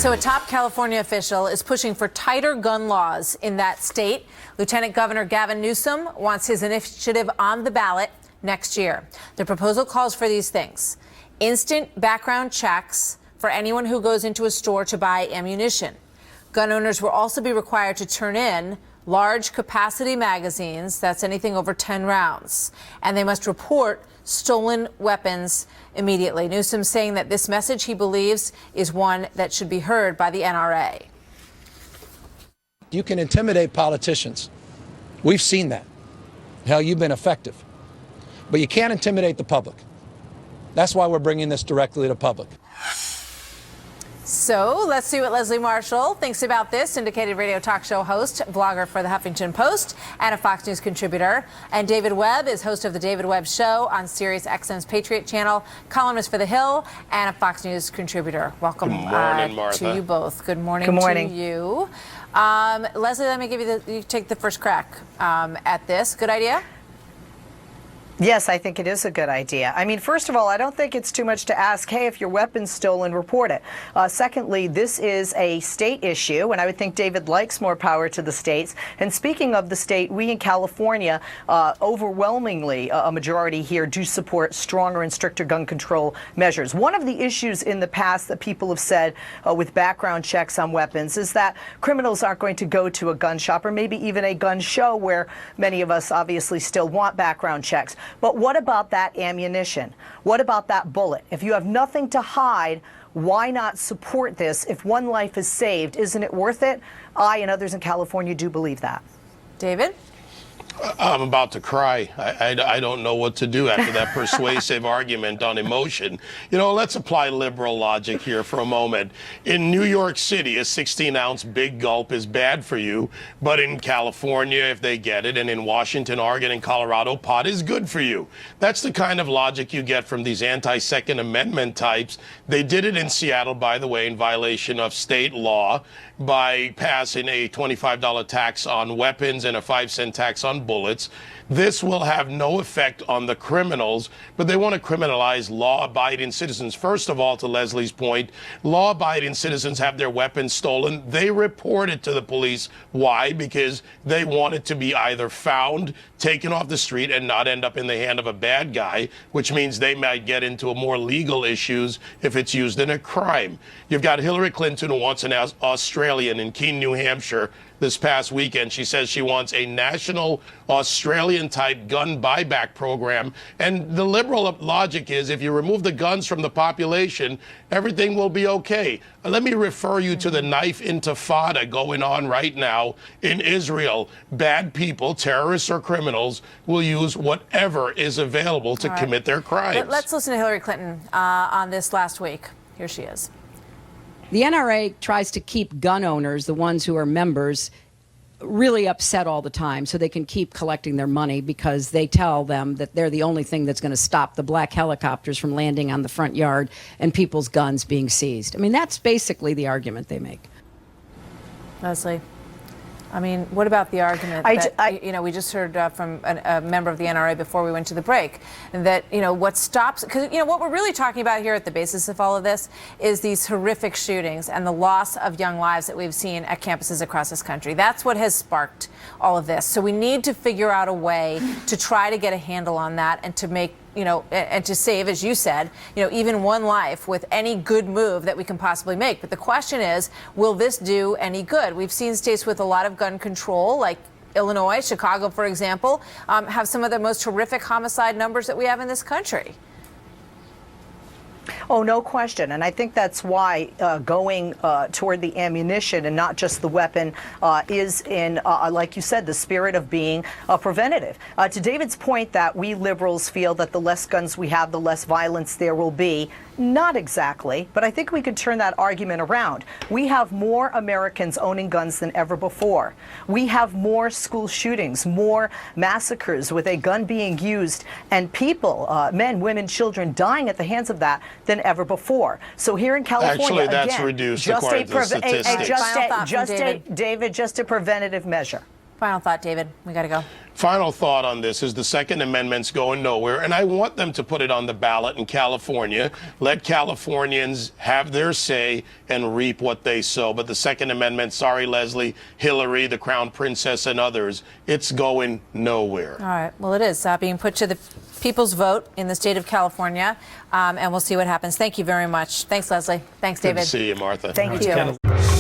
So a top California official is pushing for tighter gun laws in that state. Lieutenant Governor Gavin Newsom wants his initiative on the ballot next year. The proposal calls for these things: instant background checks for anyone who goes into a store to buy ammunition. Gun owners will also be required to turn in large capacity magazines, that's anything over 10 rounds, and they must report stolen weapons immediately. Newsom saying that this message, he believes, is one that should be heard by the NRA. You can intimidate politicians. We've seen that. Hell, you've been effective. But you can't intimidate the public. That's why we're bringing this directly to the public. So let's see what Leslie Marshall thinks about this. Syndicated radio talk show host, blogger for the Huffington Post, and a Fox News contributor. And David Webb is host of the David Webb Show on Sirius XM's Patriot Channel, columnist for The Hill, and a Fox News contributor. Welcome Good morning, Martha. to you both. Good morning, to you. Leslie, let me give you take the first crack at this. Good idea? Yes, I think it is a good idea. I mean, first of all, I don't think it's too much to ask, hey, if your weapon's stolen, report it. Secondly, this is a state issue, and I would think David likes more power to the states. And speaking of the state, we in California, overwhelmingly, a majority here do support stronger and stricter gun control measures. One of the issues in the past that people have said with background checks on weapons is that criminals aren't going to go to a gun shop or maybe even a gun show, where many of us obviously still want background checks. But what about that ammunition? What about that bullet? If you have nothing to hide, why not support this? If one life is saved, isn't it worth it? I and others in California do believe that. David? I'm about to cry. I don't know what to do after that persuasive argument on emotion. You know, let's apply liberal logic here for a moment. In New York City, a 16-ounce big gulp is bad for you, but in California, if they get it, and in Washington, Oregon, and Colorado, pot is good for you. That's the kind of logic you get from these anti-Second Amendment types. They did it in Seattle, by the way, in violation of state law, by passing a $25 tax on weapons and a 5-cent tax on bullets. This will have no effect on the criminals, but they want to criminalize law-abiding citizens. First of all, to Leslie's point, law-abiding citizens have their weapons stolen. They report it to the police. Why? Because they want it to be either found, taken off the street, and not end up in the hand of a bad guy, which means they might get into a more legal issues if it's used in a crime. You've got Hillary Clinton, who wants an Australian in Keene, New Hampshire, this past weekend. She says she wants a national Australian-type gun buyback program. And the liberal logic is if you remove the guns from the population, everything will be okay. Let me refer you to the knife intifada going on right now in Israel. Bad people, terrorists or criminals, will use whatever is available to commit their crimes. Let's listen to Hillary Clinton on this last week. Here she is. The NRA tries to keep gun owners, the ones who are members, really upset all the time so they can keep collecting their money, because they tell them that they're the only thing that's going to stop the black helicopters from landing on the front yard and people's guns being seized. I mean, that's basically the argument they make. Leslie? I mean, what about the argument that, you know, we just heard from a member of the NRA before we went to the break, that, you know, what stops, because, you know, what we're really talking about here at the basis of all of this is these horrific shootings and the loss of young lives that we've seen at campuses across this country. That's what has sparked all of this. So we need to figure out a way to try to get a handle on that and to make, you know, and to save, as you said, you know, even one life with any good move that we can possibly make. But the question is, will this do any good? We've seen states with a lot of gun control, like Illinois, Chicago, for example, have some of the most horrific homicide numbers that we have in this country. Oh, no question. And I think that's why going toward the ammunition and not just the weapon is in, like you said, the spirit of being preventative. To David's point that we liberals feel that the less guns we have, the less violence there will be. Not exactly, but I think we could turn that argument around. We have more Americans owning guns than ever before. We have more school shootings, more massacres with a gun being used, and people, men, women, children, dying at the hands of that than ever before. So here in California, actually, that's again, reduced just according to the statistics. David, just a preventative measure. Final thought, David. We got to go. Final thought on this is the Second Amendment's going nowhere, and I want them to put it on the ballot in California. Let Californians have their say and reap what they sow. But the Second Amendment, sorry, Leslie, Hillary, the Crown Princess, and others, it's going nowhere. All right. Well, it is being put to the people's vote in the state of California, and we'll see what happens. Thank you very much. Thanks, Leslie. Thanks, David. Good to see you, Martha. Thank you.